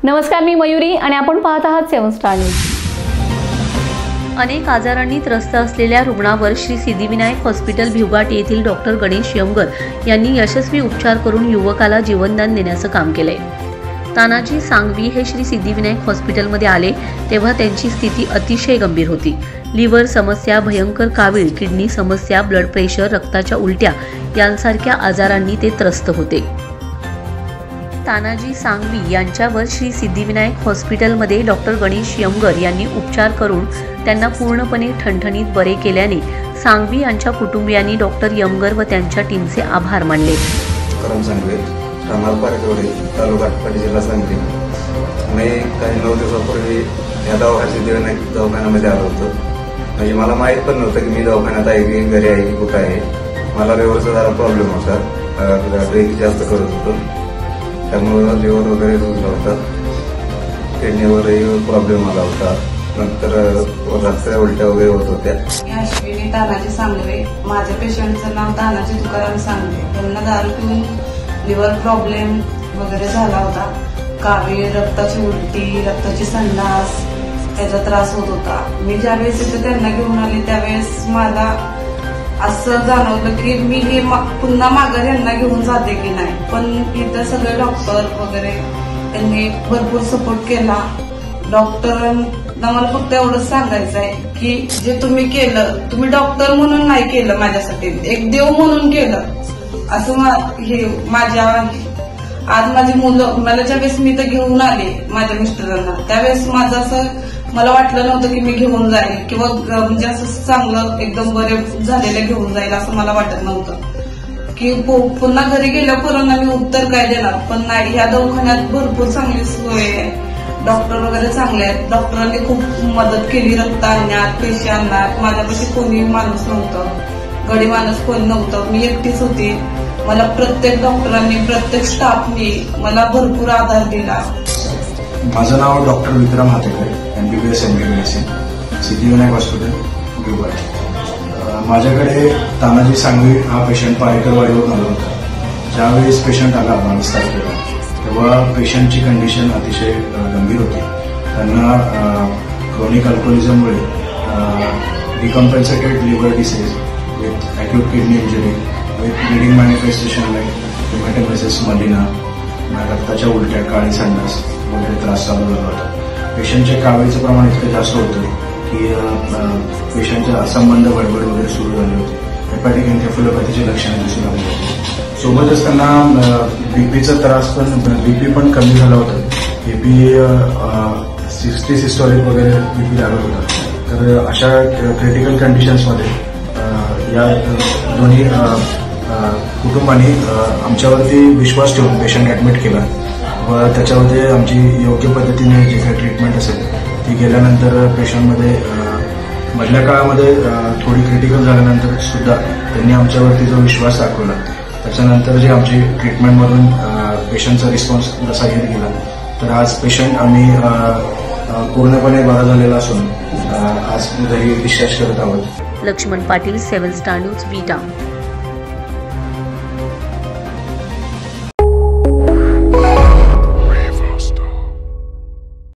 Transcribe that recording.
नमस्कार, मी मयुरी आणि आपण पाहत आहात 7 स्टार न्यूज। अनेक आजारांनी त्रस्त असलेल्या रुग्णावर श्री सिद्धिविनायक हॉस्पिटल भिवघाट येथील डॉक्टर गणेश यमगर यांनी यशस्वी उपचार करून युवकाला जीवनदान देण्याचं काम केलंय। तानाजी सांगवी हे श्री सिद्धिविनायक हॉस्पिटलमध्ये आले तेव्हा त्यांची स्थिती अतिशय गंभीर होती। लिव्हर समस्या, भयंकर कावीळ, किडनी समस्या, ब्लड प्रेशर, रक्ताच्या उलट्या यांसारख्या आजारांनी ते त्रस्त होते। तानाजी सांगवी यांच्यावर श्री सिद्धिविनायक हॉस्पिटलमध्ये डॉक्टर गणेश यमगर यांनी उपचार करून त्यांना पूर्णपणे ठणठणीत बरे केल्याने सांगवी यांच्या कुटुंबियांनी डॉक्टर यमगर व त्यांच्या टीमचे आभार मानले। तालुका आटपाडी, जिल्हा सांगली। मी काही 9 दिवसापूर्वी या दवाखान्यामध्ये आलो होतो। म्हणजे मला माहीत पण नव्हतं की मी दवाखान्यात आहे की घरी आहे की कुठं आहे। मला लिव्हरचा जरा प्रॉब्लेम होता, ब्रेक जास्त करत होतो, त्यामुळे लिव्हर वगैरे दुखला होता, किडनीवरही प्रॉब्लेम आला होता, नंतर रक्ताच्या उलट्या वगैरे होत होत्या। अश्विनी तानाजी सांगवे, माझ्या पेशंटचं नाव तानाजी तुकाराम सांगवे। त्यांना दारू पिऊन लिव्हर प्रॉब्लेम वगैरे झाला होता, कावीळ, रक्ताची उलटी, रक्ताची संडास त्याचा त्रास होत होता। मी ज्यावेळेस इथे त्यांना घेऊन आले त्यावेळेस मला असं जाणवलं की मी हे पुन्हा माघारी यांना घेऊन जाते की नाही, पण इथं सगळे डॉक्टर वगैरे त्यांनी भरपूर सपोर्ट केला। डॉक्टरांना मला फक्त एवढंच सांगायचं आहे की जे तुम्ही केलं, तुम्ही डॉक्टर म्हणून नाही केलं, माझ्यासाठी एक देव म्हणून केलं असं हे माझ्या। आज माझी मुलं, मला ज्यावेळेस मी तर घेऊन आले माझ्या मिस्टरांना, त्यावेळेस माझं असं मला वाटलं नव्हतं की मी घेऊन जाईल किंवा म्हणजे असं चांगलं एकदम बरे झालेलं घेऊन जाईल असं मला वाटत नव्हतं की पुन्हा घरी गेल्यापर्यंत मी उत्तर काय देणार। पण नाही, ह्या दवाखान्यात भरपूर चांगली सोय आहे, डॉक्टर वगैरे चांगले आहेत। डॉक्टरांनी खूप मदत केली, रक्त आणण्यात, पेशी आणण्यात। माझ्यापाशी कोणी माणूस नव्हतं, गडी माणूस कोणी नव्हतं, मी एकटीच होती। मला प्रत्येक डॉक्टरांनी, प्रत्येक स्टाफनी मला भरपूर आधार दिला। माझं नाव डॉक्टर विक्रम हातेकर, MBBS MD medicine, Siddhivinayak hospital Bhivghat. माझ्याकडे तानाजी सांगवी हा पेशंट पारेकरवाडीवरून आला होता। ज्यावेळेस पेशंट आला 22 तारखेला, तेव्हा पेशंटची कंडिशन अतिशय गंभीर होती। त्यांना क्रोनिक अल्कोहोलिझममुळे decompensated liver disease with acute kidney injury with bleeding manifestation like hematemesis, melena, रक्ताच्या उलट्या, काळी संडास वगैरे त्रास चालू झाला होता। पेशंटच्या कावीळचं प्रमाण इतकं जास्त होतं की पेशंटच्या असंबंध बडबड वगैरे सुरू झाली होती। हेपॅटिक एन्केफेलोपॅथीची लक्षणे दिसून आली होती। सोबतच त्यांना बीपीचा त्रास पण, बीपी पण कमी झाला होता। बीपी 60 सिस्टोलिक वगैरे बीपी लागत होता। तर अशा क्रिटिकल कंडिशन्समध्ये या दोन्ही कुटुंबांनी आमच्यावरती विश्वास ठेवून पेशंट ऍडमिट केला व त्याच्यामध्ये आमची योग्य पद्धतीने जे काही ट्रीटमेंट असेल ती केल्यानंतर पेशंटमध्ये मधल्या काळामध्ये थोडी क्रिटिकल झाल्यानंतर सुद्धा त्यांनी आमच्यावरती जो विश्वास दाखवला, त्याच्यानंतर जे आमची ट्रीटमेंटमधून पेशंटचा रिस्पॉन्स जसा येत गेला, तर आज पेशंट आम्ही पूर्णपणे बरा झालेला असून आज घरी डिस्चार्ज करत आहोत। लक्ष्मण पाटील, 7 स्टार न्यूज, विटा।